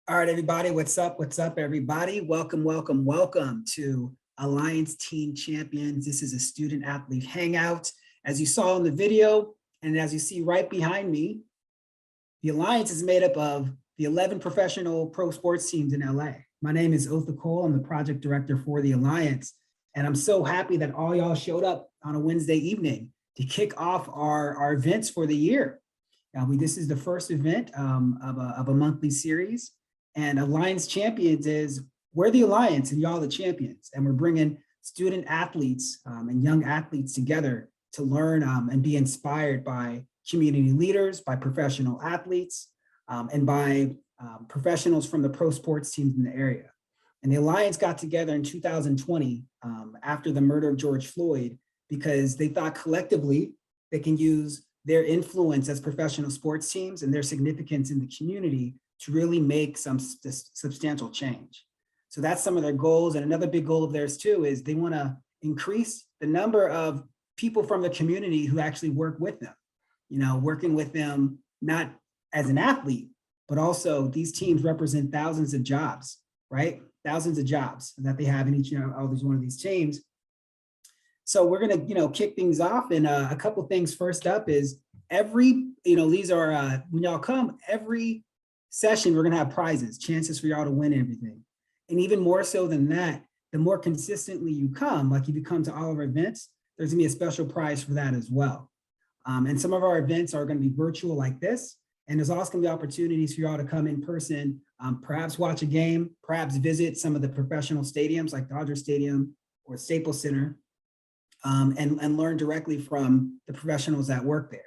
All right, everybody, what's up? What's up, everybody? Welcome, welcome, welcome to Alliance Teen Champions. This is a student athlete hangout. As you saw in the video, and as you see right behind me, the Alliance is made up of the 11 professional pro sports teams in LA. My name is Otha Cole. I'm the project director for the Alliance. And I'm so happy that all y'all showed up on a Wednesday evening to kick off our events for the year. This is the first event of a monthly series. And Alliance Champions is, we're the Alliance and y'all the champions. And we're bringing student athletes and young athletes together to learn and be inspired by community leaders, by professional athletes, and by professionals from the pro sports teams in the area. And the Alliance got together in 2020 after the murder of George Floyd, because they thought collectively they can use their influence as professional sports teams and their significance in the community to really make some substantial change. So that's some of their goals. And another big goal of theirs too is they want to increase the number of people from the community who actually work with them, working with them, not as an athlete, but also these teams represent thousands of jobs, right? Thousands of jobs that they have in each one of these teams. So we're going to, kick things off. And a couple of things. First up is these are, when y'all come, every session, we're going to have prizes, chances for y'all to win everything. And even more so than that, the more consistently you come, like if you come to all of our events, there's going to be a special prize for that as well. And some of our events are going to be virtual like this. And there's also going to be opportunities for y'all to come in person, perhaps watch a game, perhaps visit some of the professional stadiums like Dodger Stadium or Staples Center, and learn directly from the professionals that work there.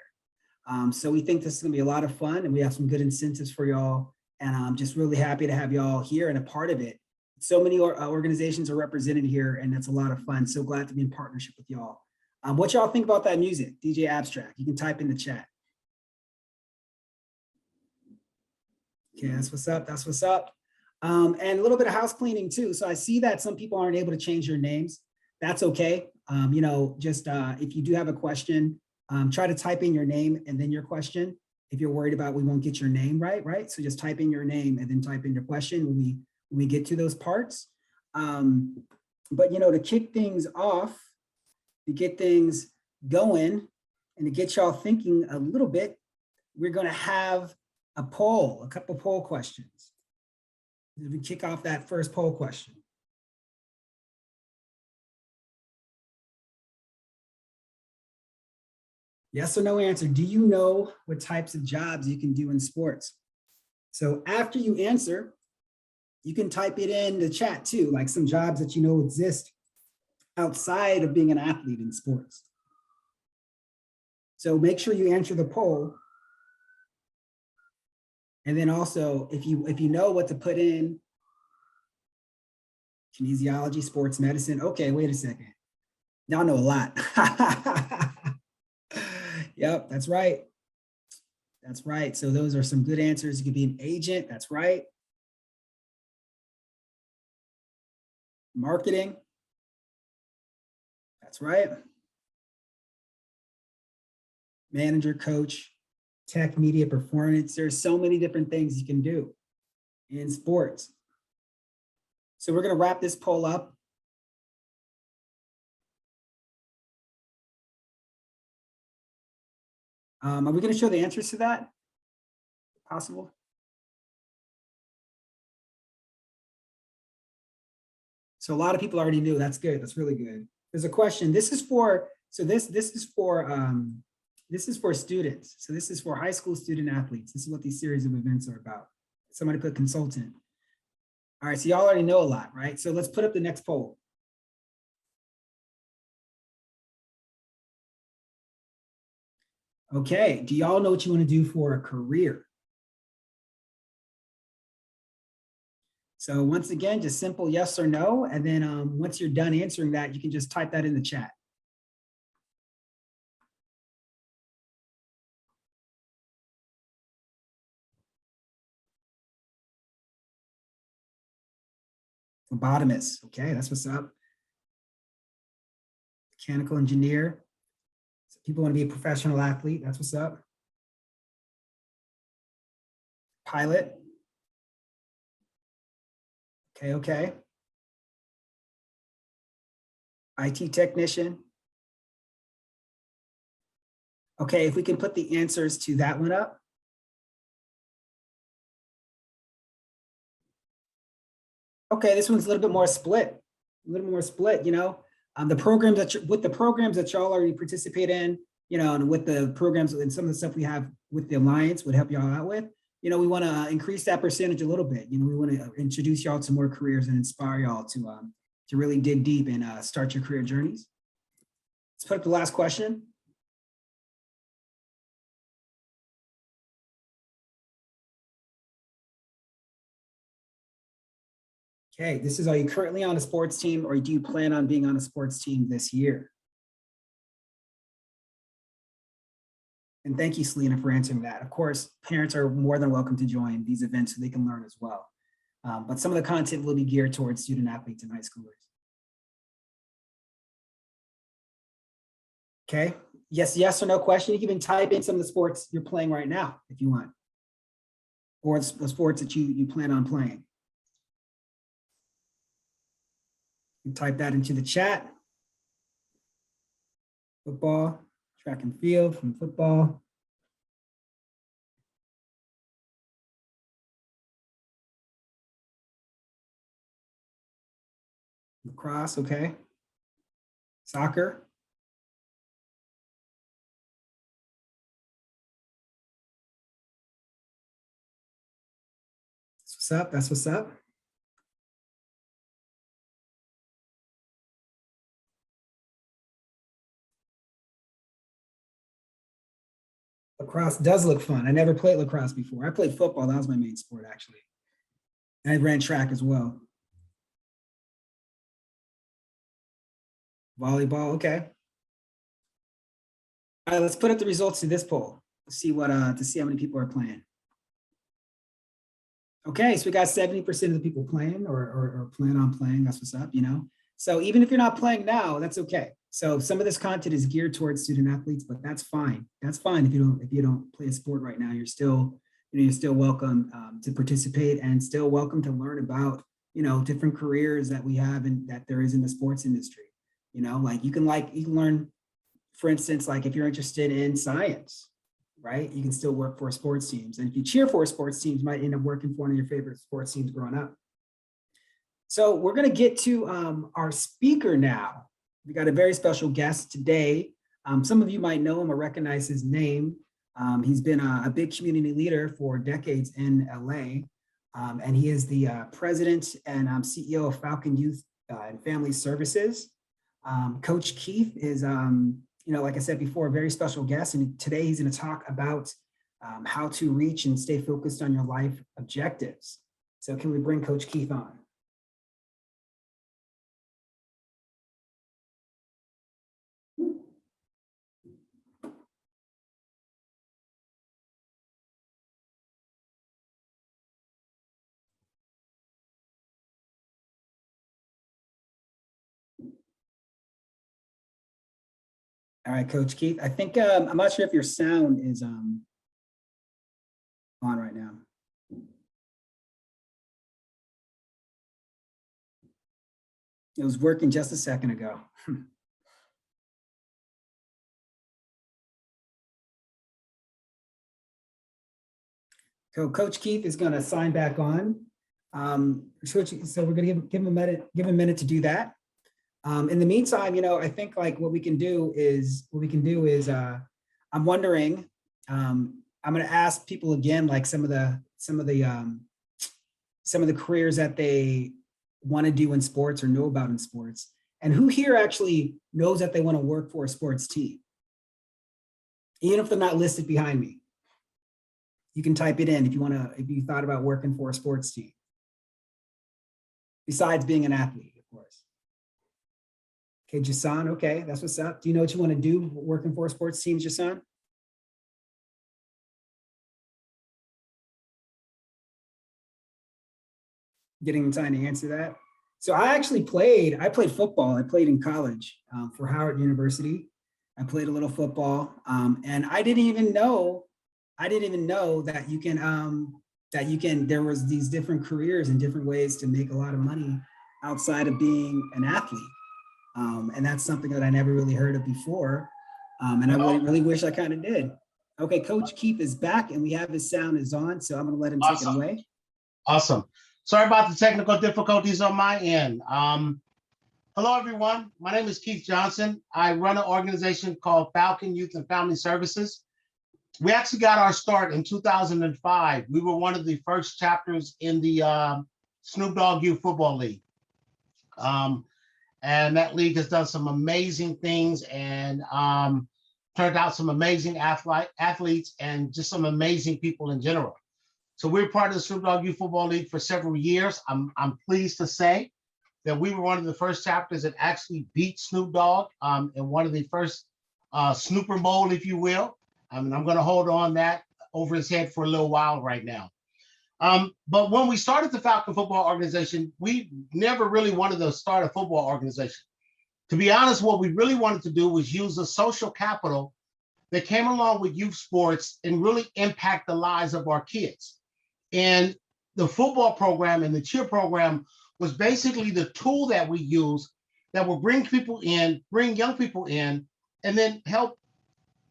So we think this is going to be a lot of fun, and we have some good incentives for y'all. And I'm just really happy to have y'all here and a part of it. So many organizations are represented here, and that's a lot of fun. So glad to be in partnership with y'all. What y'all think about that music, DJ Abstract? You can type in the chat. Okay, that's what's up. That's what's up. And a little bit of house cleaning too. So I see that some people aren't able to change their names. That's okay. If you do have a question, try to type in your name and then your question. If you're worried about we won't get your name right? So just type in your name and then type in your question when we get to those parts. But to kick things off, to get things going, and to get y'all thinking a little bit, we're going to have a couple poll questions. We kick off that first poll question. Yes or no answer. Do you know what types of jobs you can do in sports? So after you answer, you can type it in the chat too, like some jobs that you know exist outside of being an athlete in sports. So make sure you answer the poll. And then also, if you know what to put in, kinesiology, sports medicine. Okay, wait a second. Y'all know a lot. Yep, that's right. That's right. So those are some good answers. You could be an agent. That's right. Marketing. That's right. Manager, coach, tech, media, performance. There's so many different things you can do in sports. So we're going to wrap this poll up. Are we going to show the answers to that? Possible? So a lot of people already knew. That's good. That's really good. There's a question. This is for students. So this is for high school student athletes. This is what these series of events are about. Somebody put consultant. All right, so y'all already know a lot, right? So let's put up the next poll. Okay, do y'all know what you want to do for a career? So once again, just simple yes or no. And then once you're done answering that, you can just type that in the chat. Phlebotomist, okay, that's what's up. Mechanical engineer. So people want to be a professional athlete, that's what's up. Pilot. Okay. IT technician. Okay, if we can put the answers to that one up. Okay, this one's a little bit more split, you know. The programs that with the programs that y'all already participate in, you know, and with the programs and some of the stuff we have with the Alliance would help y'all out with, you know, we want to increase that percentage a little bit. You know, we want to introduce y'all to more careers and inspire y'all to really dig deep and start your career journeys. Let's put up the last question. Okay, this is, are you currently on a sports team or do you plan on being on a sports team this year? And thank you, Selena, for answering that. Of course, parents are more than welcome to join these events so they can learn as well. But some of the content will be geared towards student athletes and high schoolers. Okay, yes or no question. You can even type in some of the sports you're playing right now if you want, or the sports that you plan on playing. You type that into the chat. Football, track and field from football. Lacrosse, okay. Soccer. That's what's up, that's what's up. Lacrosse does look fun. I never played lacrosse before. I played football, that was my main sport actually. And I ran track as well. Volleyball, okay. All right, let's put up the results to this poll. Let's see what to see how many people are playing. Okay, so we got 70% of the people playing or plan on playing. That's what's up, you know. So even if you're not playing now, that's okay. So some of this content is geared towards student athletes, but that's fine. That's fine if you don't play a sport right now. You're still, you know, you're still welcome to participate and still welcome to learn about, you know, different careers that we have and that there is in the sports industry. You know, like you can learn, for instance, like if you're interested in science, right? You can still work for sports teams. And if you cheer for sports teams, you might end up working for one of your favorite sports teams growing up. So we're going to get to our speaker now. We got a very special guest today. Some of you might know him or recognize his name. He's been a big community leader for decades in LA. And he is the president and CEO of Falcon Youth and Family Services. Coach Keith is, you know, like I said before, a very special guest. And today he's going to talk about how to reach and stay focused on your life objectives. So can we bring Coach Keith on? All right, Coach Keith. I think I'm not sure if your sound is on right now. It was working just a second ago. So Coach Keith is going to sign back on. So we're going to give him a minute to do that. In the meantime, you know, I think like what we can do is I'm wondering, I'm going to ask people again, like some of the careers that they want to do in sports or know about in sports, and who here actually knows that they want to work for a sports team, even if they're not listed behind me. You can type it in if you thought about working for a sports team, besides being an athlete, of course. Okay, Jason, okay, that's what's up. Do you know what you want to do working for a sports team, Jason? Getting time to answer that. So I played football. I played in college for Howard University. I played a little football, and I didn't even know that you can that there was these different careers and different ways to make a lot of money outside of being an athlete. And that's something that I never really heard of before. And I really wish I kind of did. Okay, Coach Keith is back and we have his sound is on, so I'm gonna let him take it away. Awesome. Sorry about the technical difficulties on my end. Hello, everyone. My name is Keith Johnson. I run an organization called Falcon Youth and Family Services. We actually got our start in 2005. We were one of the first chapters in the Snoop Dogg Youth Football League. And that league has done some amazing things and turned out some amazing athletes and just some amazing people in general. So we're part of the Snoop Dogg Youth Football League for several years. I'm pleased to say that we were one of the first chapters that actually beat Snoop Dogg in one of the first Snooper Bowl, if you will. I'm going to hold on that over his head for a little while right now. But when we started the Falcon Football Organization, we never really wanted to start a football organization. To be honest, what we really wanted to do was use the social capital that came along with youth sports and really impact the lives of our kids. And the football program and the cheer program was basically the tool that we use that will bring people in, bring young people in, and then help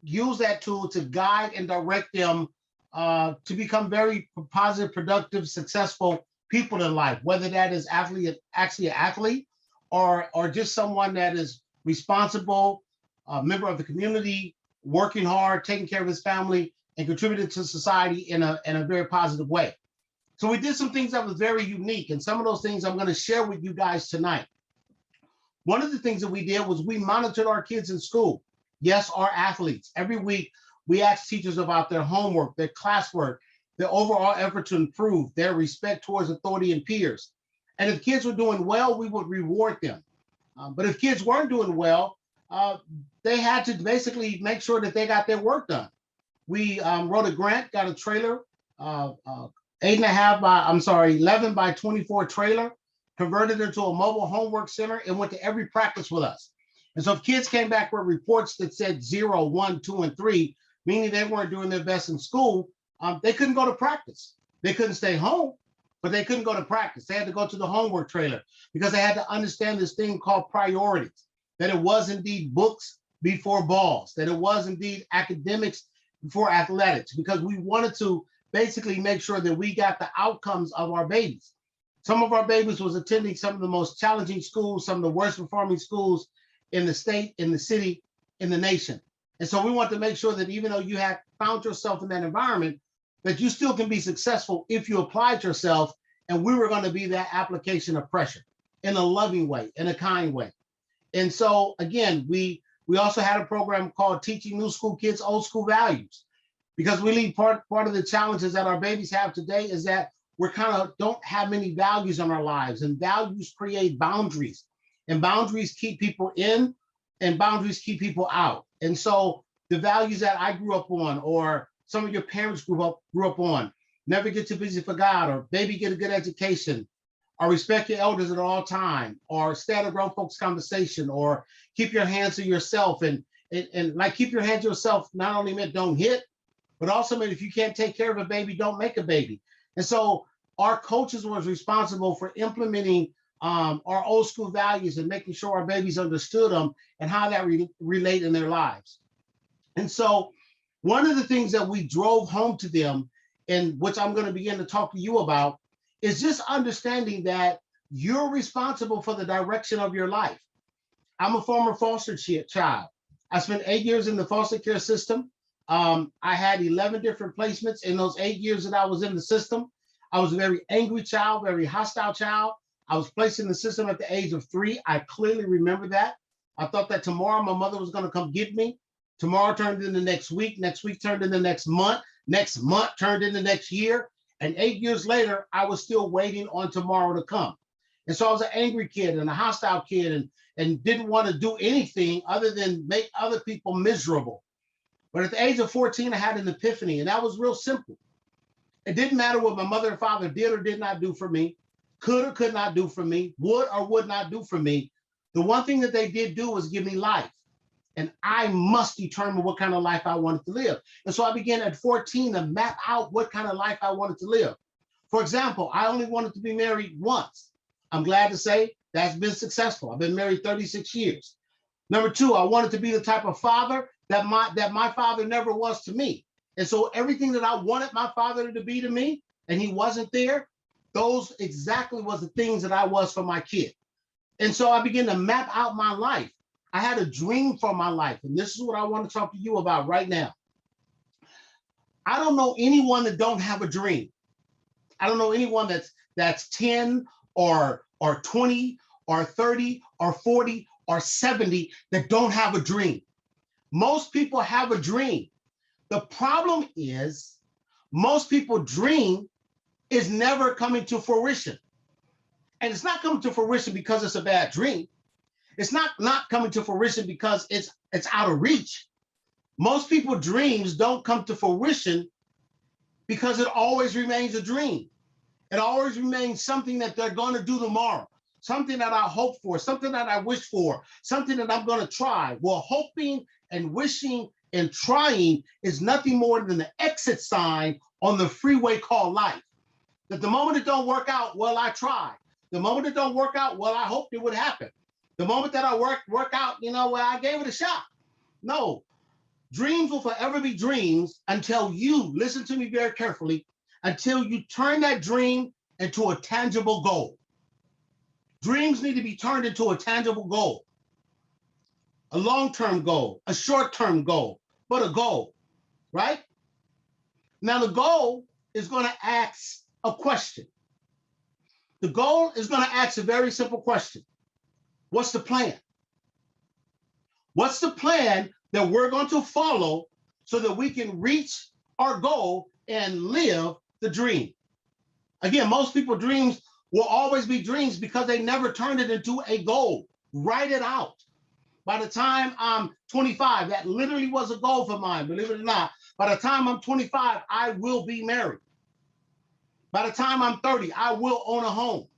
use that tool to guide and direct them to become very positive, productive, successful people in life, whether that is actually an athlete or just someone that is responsible, a member of the community, working hard, taking care of his family, and contributing to society in a very positive way. So we did some things that was very unique, and some of those things I'm going to share with you guys tonight. One of the things that we did was we monitored our kids in school. Yes, our athletes. Every week, we asked teachers about their homework, their classwork, their overall effort to improve, their respect towards authority and peers. And if kids were doing well, we would reward them. But if kids weren't doing well, they had to basically make sure that they got their work done. We wrote a grant, got a trailer, 11 by 24 trailer, converted it to a mobile homework center, and went to every practice with us. And so if kids came back with reports that said 0, 1, 2, and 3, meaning they weren't doing their best in school, they couldn't go to practice. They couldn't stay home, but they couldn't go to practice. They had to go to the homework trailer because they had to understand this thing called priorities, that it was indeed books before balls, that it was indeed academics before athletics, because we wanted to basically make sure that we got the outcomes of our babies. Some of our babies was attending some of the most challenging schools, some of the worst performing schools in the state, in the city, in the nation. And so we want to make sure that even though you have found yourself in that environment, that you still can be successful if you applied yourself. And we were going to be that application of pressure in a loving way, in a kind way. And so again, we also had a program called Teaching New School Kids Old School Values, because really part of the challenges that our babies have today is that we're kind of don't have many values in our lives, and values create boundaries, and boundaries keep people in and boundaries keep people out. And so the values that I grew up on, or some of your parents grew up on, never get too busy for God, or baby, get a good education, or respect your elders at all time, or stay out of grown folks' conversation, or keep your hands to yourself. And like keep your hands to yourself not only meant don't hit, but also meant if you can't take care of a baby, don't make a baby. And so our coaches was responsible for implementing our old school values and making sure our babies understood them and how that relate in their lives. And so one of the things that we drove home to them, and which I'm going to begin to talk to you about, is just understanding that you're responsible for the direction of your life. I'm a former foster child. I spent 8 years in the foster care system. I had 11 different placements in those 8 years that I was in the system. I was a very angry child, very hostile child. I was placed in the system at the age of 3. I clearly remember that. I thought that tomorrow my mother was going to come get me. Tomorrow turned into next week turned into next month turned into next year. And 8 years later, I was still waiting on tomorrow to come. And so I was an angry kid and a hostile kid and didn't want to do anything other than make other people miserable. But at the age of 14, I had an epiphany, and that was real simple. It didn't matter what my mother and father did or did not do for me, could or could not do for me, would or would not do for me. The one thing that they did do was give me life. And I must determine what kind of life I wanted to live. And so I began at 14 to map out what kind of life I wanted to live. For example, I only wanted to be married once. I'm glad to say that's been successful. I've been married 36 years. Number two, I wanted to be the type of father that my father never was to me. And so everything that I wanted my father to be to me, and he wasn't there, those exactly was the things that I was for my kid. And so I began to map out my life. I had a dream for my life. And this is what I want to talk to you about right now. I don't know anyone that don't have a dream. I don't know anyone that's 10 or 20 or 30 or 40 or 70 that don't have a dream. Most people have a dream. The problem is most people dream is never coming to fruition. And it's not coming to fruition because it's a bad dream. It's not coming to fruition because it's out of reach. Most people's dreams don't come to fruition because it always remains a dream. It always remains something that they're going to do tomorrow, something that I hope for, something that I wish for, something that I'm going to try. Well, hoping and wishing and trying is nothing more than the exit sign on the freeway called life. That the moment it don't work out, well, I tried. The moment it don't work out, well, I hoped it would happen. The moment that I work out, well, I gave it a shot. No, dreams will forever be dreams until you, listen to me very carefully, until you turn that dream into a tangible goal. Dreams need to be turned into a tangible goal, a long-term goal, a short-term goal, but a goal, right? Now, the goal is going to ask a question. The goal is going to ask a very simple question. What's the plan? What's the plan that we're going to follow so that we can reach our goal and live the dream? Again, most people's dreams will always be dreams because they never turned it into a goal. Write it out. By the time I'm 25, that literally was a goal for mine, believe it or not. By the time I'm 25, I will be married. By the time I'm 30, I will own a home.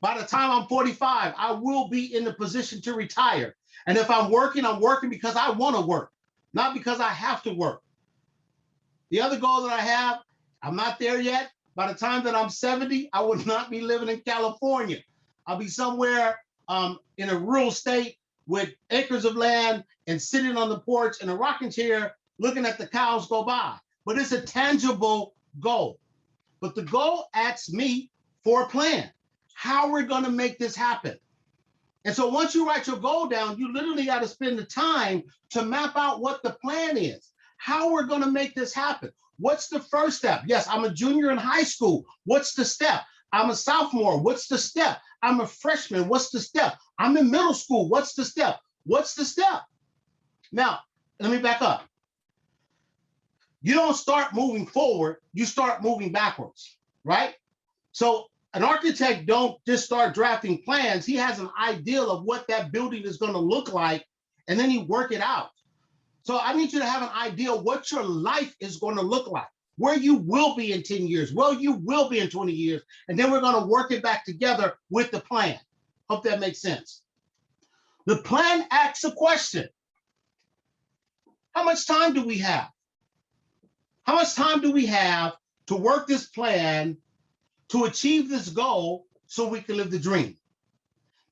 By the time I'm 45, I will be in the position to retire. And if I'm working because I want to work, not because I have to work. The other goal that I have, I'm not there yet. By the time that I'm 70, I will not be living in California. I'll be somewhere in a rural state with acres of land and sitting on the porch in a rocking chair, looking at the cows go by. But it's a tangible goal. But the goal asks me for a plan. How we're going to make this happen. And so once you write your goal down, you literally got to spend the time to map out what the plan is, how we're going to make this happen. What's the first step? Yes, I'm a junior in high school. What's the step? I'm a sophomore. What's the step? I'm a freshman. What's the step? I'm in middle school. What's the step? What's the step? Now, let me back up. You don't start moving forward, you start moving backwards, right? So an architect don't just start drafting plans. He has an ideal of what that building is going to look like, and then he work it out. So I need you to have an idea what your life is going to look like, where you will be in 10 years, where you will be in 20 years, and then we're going to work it back together with the plan. Hope that makes sense. The plan asks a question. How much time do we have? How much time do we have to work this plan to achieve this goal so we can live the dream?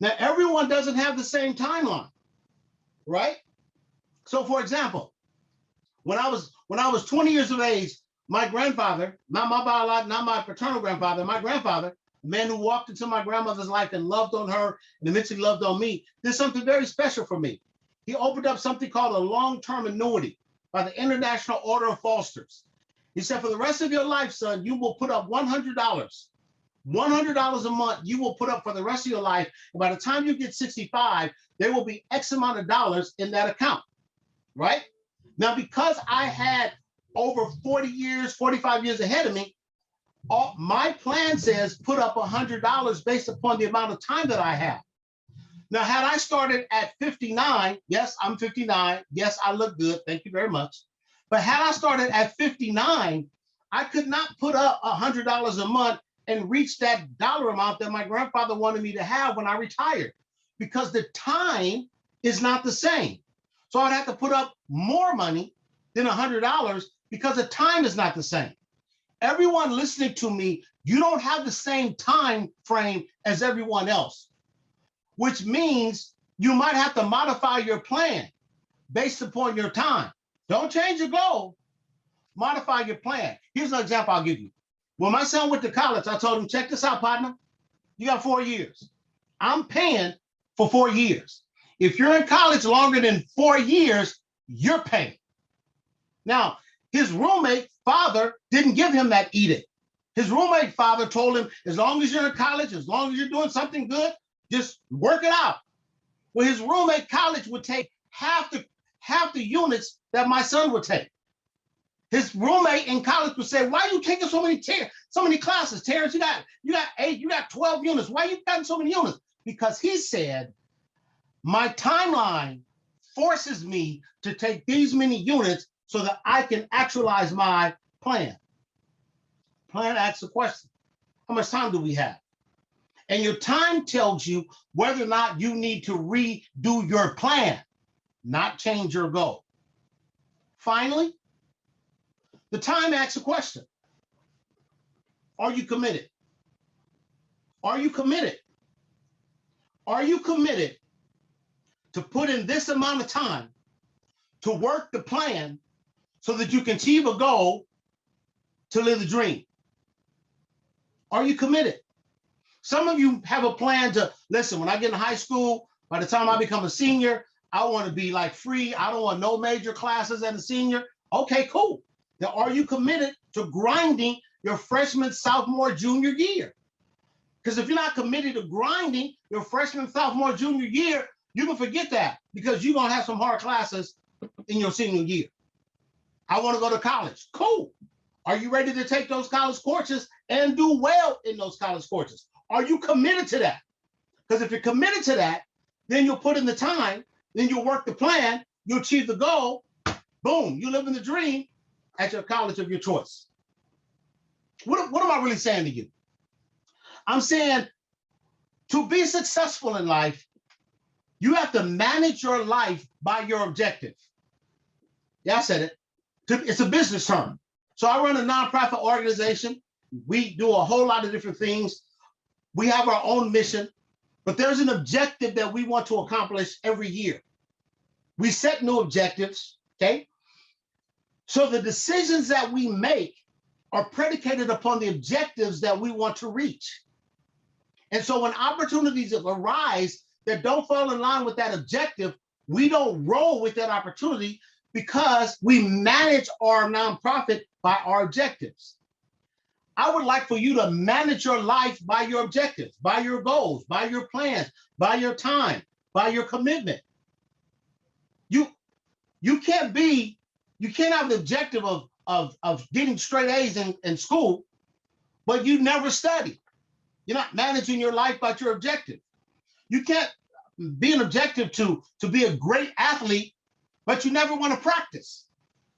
Now, everyone doesn't have the same timeline, right? So for example, when I was 20 years of age, my grandfather, not my paternal grandfather, my grandfather, the man who walked into my grandmother's life and loved on her and eventually loved on me, did something very special for me. He opened up something called a long-term annuity by the International Order of Fosters. He said, for the rest of your life, son, you will put up $100. $100 a month you will put up for the rest of your life. And by the time you get 65, there will be X amount of dollars in that account, right? Now, because I had over 40 years, 45 years ahead of me, my plan says put up $100 based upon the amount of time that I have. Now, had I started at 59, yes, I'm 59. Yes, I look good. Thank you very much. But had I started at 59, I could not put up $100 a month and reach that dollar amount that my grandfather wanted me to have when I retired, because the time is not the same. So I'd have to put up more money than $100 because the time is not the same. everyone listening to me, you don't have the same time frame as everyone else, which means you might have to modify your plan based upon your time. Don't change your goal, modify your plan. Here's an example I'll give you. When my son went to college, I told him, check this out, partner. You got 4 years. I'm paying for 4 years. If you're in college longer than 4 years, you're paying. Now, his roommate father didn't give him that edict. His roommate father told him, as long as you're in college, as long as you're doing something good, just work it out. Well, his roommate college would take half the units that my son would take. His roommate in college would say, why are you taking so many classes, Terrence? You got 8, you got 12 units. Why are you getting so many units? Because he said, my timeline forces me to take these many units so that I can actualize my plan. Plan asks the question, how much time do we have? And your time tells you whether or not you need to redo your plan, not change your goal. Finally, the time asks a question. Are you committed? Are you committed? Are you committed to put in this amount of time to work the plan so that you can achieve a goal to live the dream? Are you committed? Some of you have a plan to, listen, when I get in high school, by the time I become a senior, I want to be like free. I don't want no major classes as a senior. Okay, cool. Now, are you committed to grinding your freshman, sophomore, junior year? Because if you're not committed to grinding your freshman, sophomore, junior year, you can forget that because you're going to have some hard classes in your senior year. I want to go to college. Cool. Are you ready to take those college courses and do well in those college courses? Are you committed to that? Because if you're committed to that, then you'll put in the time, then you'll work the plan, you'll achieve the goal, boom, you live in the dream at your college of your choice. What am I really saying to you? I'm saying to be successful in life, you have to manage your life by your objective. Yeah, I said it. It's a business term. So I run a nonprofit organization. We do a whole lot of different things. We have our own mission, but there's an objective that we want to accomplish every year. We set new objectives, okay? So the decisions that we make are predicated upon the objectives that we want to reach. And so when opportunities arise that don't fall in line with that objective, we don't roll with that opportunity because we manage our nonprofit by our objectives. I would like for you to manage your life by your objectives, by your goals, by your plans, by your time, by your commitment. You can't have the objective of getting straight A's in school, but you never study. You're not managing your life by your objective. You can't be an objective to be a great athlete, but you never want to practice.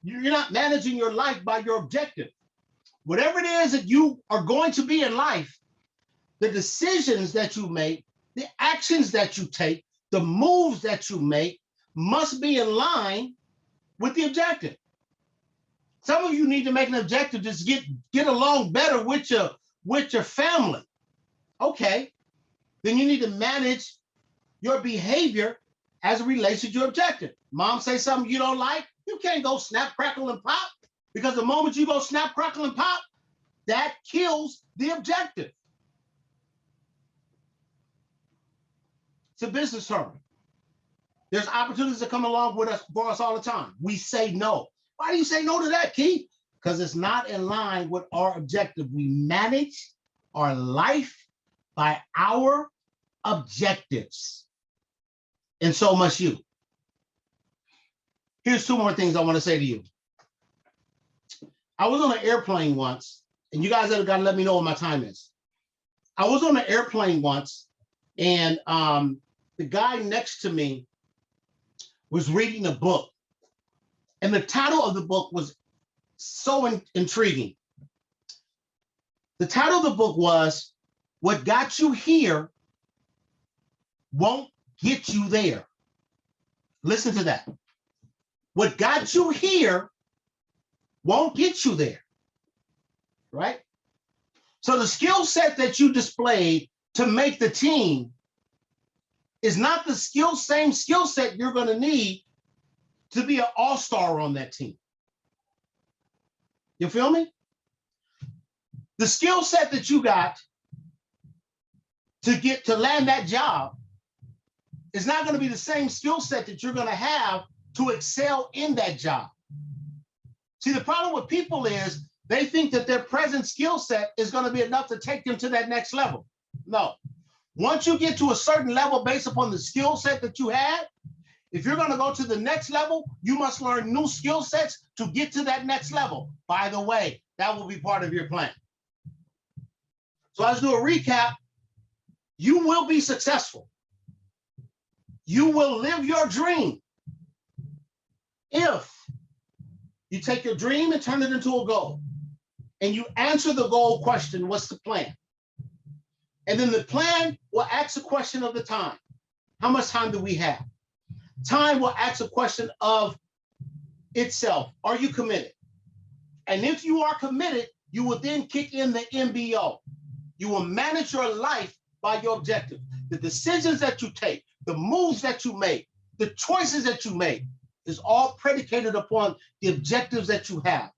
You're not managing your life by your objective. Whatever it is that you are going to be in life, the decisions that you make, the actions that you take, the moves that you make must be in line with the objective. Some of you need to make an objective to get along better with your family. Okay, then you need to manage your behavior as it relates to your objective. Mom say something you don't like, you can't go snap, crackle, and pop, because the moment you go snap, crackle, and pop, that kills the objective. It's a business term. There's opportunities that come along with us for us all the time. We say no. Why do you say no to that, Keith? Because it's not in line with our objective. We manage our life by our objectives. And so must you. Here's 2 more things I want to say to you. I was on an airplane once, and you guys have got to let me know what my time is. I was on an airplane once, and the guy next to me was reading a book. And the title of the book was so intriguing. The title of the book was, What Got You Here Won't Get You There. Listen to that. What got you here won't get you there. right? So the skill set that you displayed to make the team is not the same skill set you're going to need to be an all-star on that team. You feel me? The skill set that you got to land that job is not going to be the same skill set that you're going to have to excel in that job. See, the problem with people is they think that their present skill set is going to be enough to take them to that next level. No. Once you get to a certain level based upon the skill set that you had, if you're going to go to the next level, you must learn new skill sets to get to that next level. By the way, that will be part of your plan. So let's do a recap. You will be successful. You will live your dream if you take your dream and turn it into a goal. And you answer the goal question, what's the plan? And then the plan will ask the question of the time. How much time do we have? Time will ask a question of itself. Are you committed? And if you are committed, you will then kick in the MBO. You will manage your life by your objective. The decisions that you take, the moves that you make, the choices that you make is all predicated upon the objectives that you have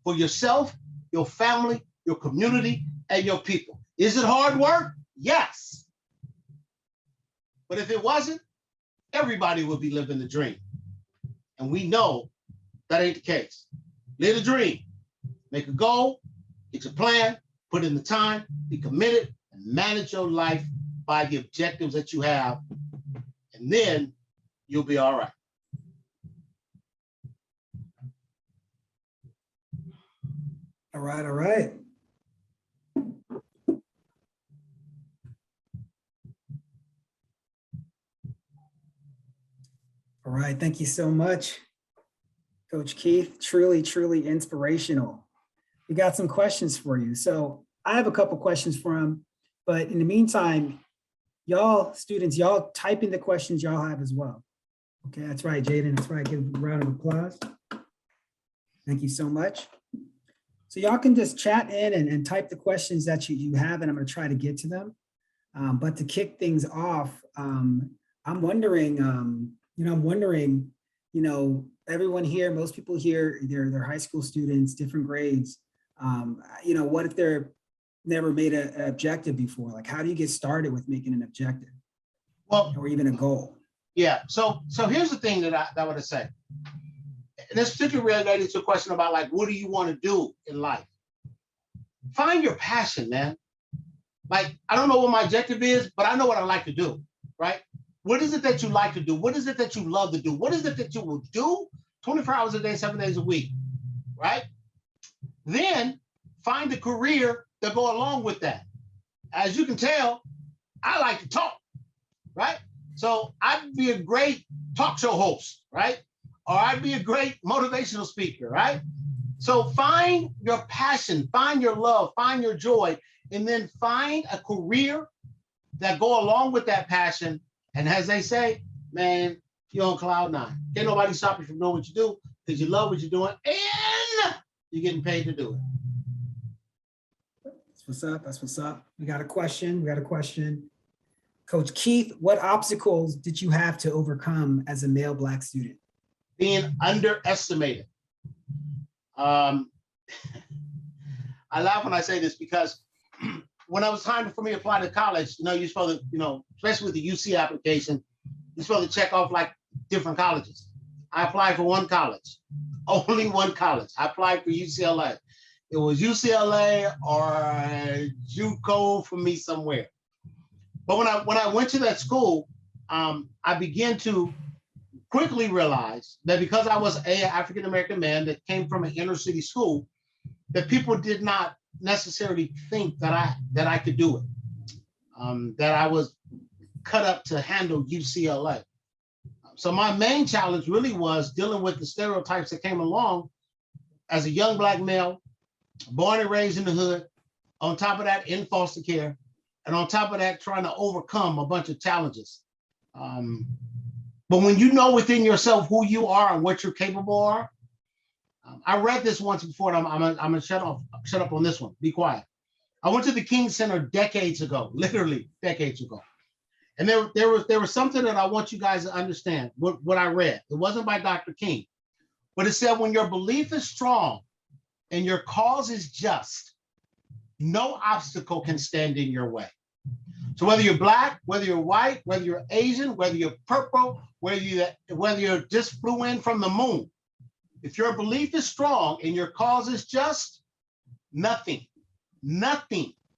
for yourself, your family, your community, and your people. Is it hard work? Yes. But if it wasn't, everybody would be living the dream. And we know that ain't the case. Live the dream. Make a goal, get your plan, put in the time, be committed, and manage your life by the objectives that you have. And then you'll be all right. All right, all right. All right, thank you so much, Coach Keith. Truly, truly inspirational. We got some questions for you. So I have a couple questions for him, but in the meantime, y'all students, y'all type in the questions y'all have as well. Okay, that's right, Jaden. That's right. Give a round of applause. Thank you so much. So y'all can just chat in and type the questions that you have, and I'm going to try to get to them. But to kick things off, I'm wondering, everyone here, most people here, they're high school students, different grades. What if they're never made an objective before? Like, how do you get started with making an objective? Well, or even a goal? Yeah. So here's the thing that I want to say. And this particularly related to a question about, like, what do you want to do in life? Find your passion, man. Like, I don't know what my objective is, but I know what I like to do, right? What is it that you like to do? What is it that you love to do? What is it that you will do 24 hours a day, 7 days a week, right? Then find a career that go along with that. As you can tell, I like to talk, right? So I'd be a great talk show host, right? Or I'd be a great motivational speaker, right? So find your passion, find your love, find your joy, and then find a career that go along with that passion. And as they say, man, you're on cloud nine. Can't nobody stop you from doing what you do because you love what you're doing and you're getting paid to do it. That's what's up. That's what's up. We got a question. Coach Keith, what obstacles did you have to overcome as a male Black student? Being underestimated. I laugh when I say this because when it was time for me to apply to college, you're supposed to, especially with the UC application, you're supposed to check off like different colleges. I applied for one college, only one college. I applied for UCLA. It was UCLA or JUCO for me somewhere. But when I went to that school, I began to quickly realize that because I was an African-American man that came from an inner city school, that people did not necessarily think that I could do it, that I was cut up to handle UCLA. So my main challenge really was dealing with the stereotypes that came along as a young Black male, born and raised in the hood, on top of that in foster care, and on top of that trying to overcome a bunch of challenges. But when you know within yourself who you are and what you're capable of, I read this once before, and I'm gonna shut up on this one. Be quiet. I went to the King Center decades ago, literally decades ago. And there was something that I want you guys to understand, what I read. It wasn't by Dr. King, but it said, when your belief is strong and your cause is just, no obstacle can stand in your way. So whether you're Black, whether you're white, whether you're Asian, whether you're purple, whether you just flew in from the moon, if your belief is strong and your cause is just, nothing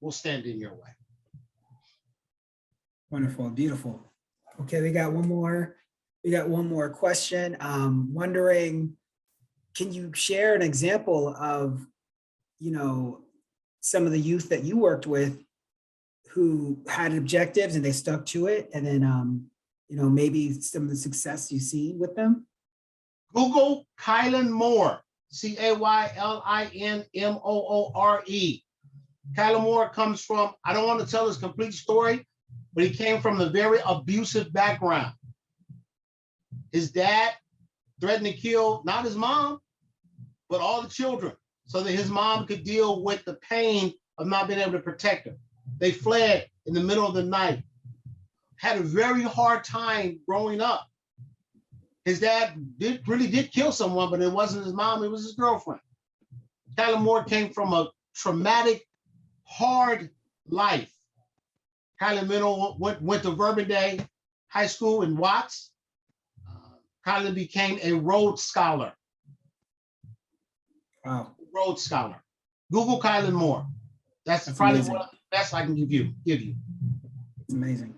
will stand in your way. Wonderful, beautiful. Okay, we got one more question. Wondering, can you share an example of, some of the youth that you worked with who had objectives and they stuck to it, and then, maybe some of the success you've seen with them? Google Kylan Moore, Kaylinmoore. Kylan Moore comes from, I don't want to tell his complete story, but he came from a very abusive background. His dad threatened to kill not his mom, but all the children, so that his mom could deal with the pain of not being able to protect her. They fled in the middle of the night, had a very hard time growing up. His dad really did kill someone, but it wasn't his mom, it was his girlfriend. Kylan Moore came from a traumatic, hard life. Kylan went to Verbum High School in Watts. Kylan became a Rhodes Scholar. Wow. Rhodes Scholar. Google Kylan Moore. That's probably amazing. One of the best I can give you. It's amazing.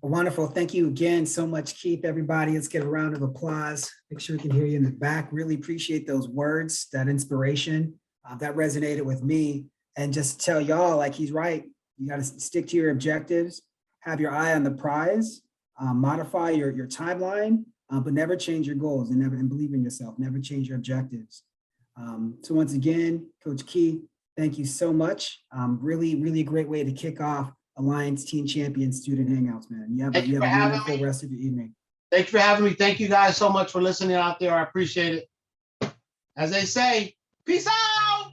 Well, wonderful. Thank you again so much, Keith, everybody. Let's get a round of applause. Make sure we can hear you in the back. Really appreciate those words, that inspiration. That resonated with me. And just tell y'all, like he's right, you got to stick to your objectives, have your eye on the prize, modify your timeline, but never change your goals and believe in yourself. Never change your objectives. So once again, Coach Keith, thank you so much. Really, really a great way to kick off Alliance Teen Champion Student Hangouts, man. You have a wonderful rest of your evening. Thank you for having me. Thank you guys so much for listening out there. I appreciate it. As they say, peace out.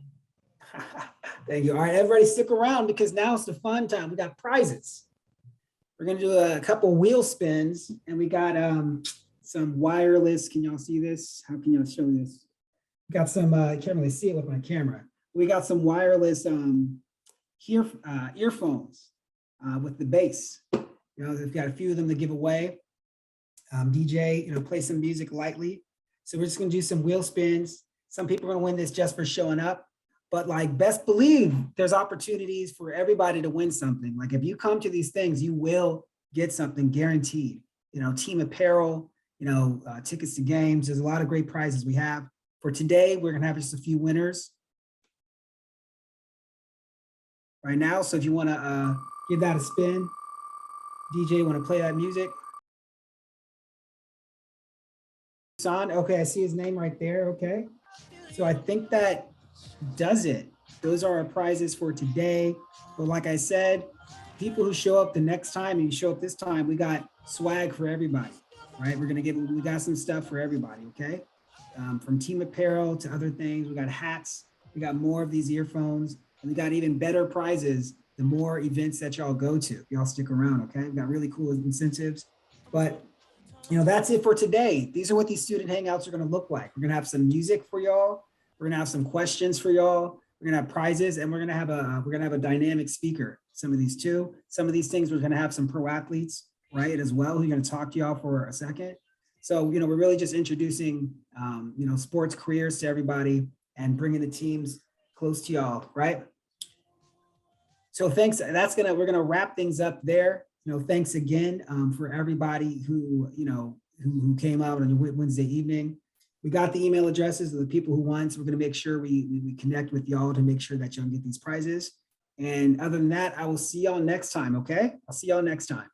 Thank you. All right, everybody stick around because now it's the fun time. We got prizes. We're going to do a couple wheel spins and we got some wireless. Can y'all see this? How can y'all show this? We got some, I can't really see it with my camera. We got some wireless earphones with the bass. They've got a few of them to give away. DJ, play some music lightly. So we're just going to do some wheel spins. Some people are going to win this just for showing up. But like, best believe there's opportunities for everybody to win something. Like if you come to these things, you will get something guaranteed. Team apparel, tickets to games. There's a lot of great prizes we have. For today, we're gonna have just a few winners right now. So if you wanna give that a spin, DJ, wanna play that music? Son, okay, I see his name right there, okay. So I think that does it. Those are our prizes for today. But like I said, people who show up the next time and you show up this time, we got swag for everybody, right? We got some stuff for everybody, okay? From team apparel to other things. We got hats, we got more of these earphones, and we got even better prizes the more events that y'all go to. Y'all stick around, okay? We got really cool incentives. But that's it for today. These are what these student hangouts are gonna look like. We're gonna have some music for y'all. We're gonna have some questions for y'all. We're gonna have prizes, and we're gonna have a dynamic speaker. Some of these too. Some of these things we're gonna have some pro athletes, right, as well, who are gonna talk to y'all for a second. So we're really just introducing sports careers to everybody and bringing the teams close to y'all, right? So thanks. We're gonna wrap things up there. Thanks again for everybody who came out on Wednesday evening. We got the email addresses of the people who won, so we're going to make sure we connect with y'all to make sure that y'all get these prizes. And other than that, I will see y'all next time, okay? I'll see y'all next time.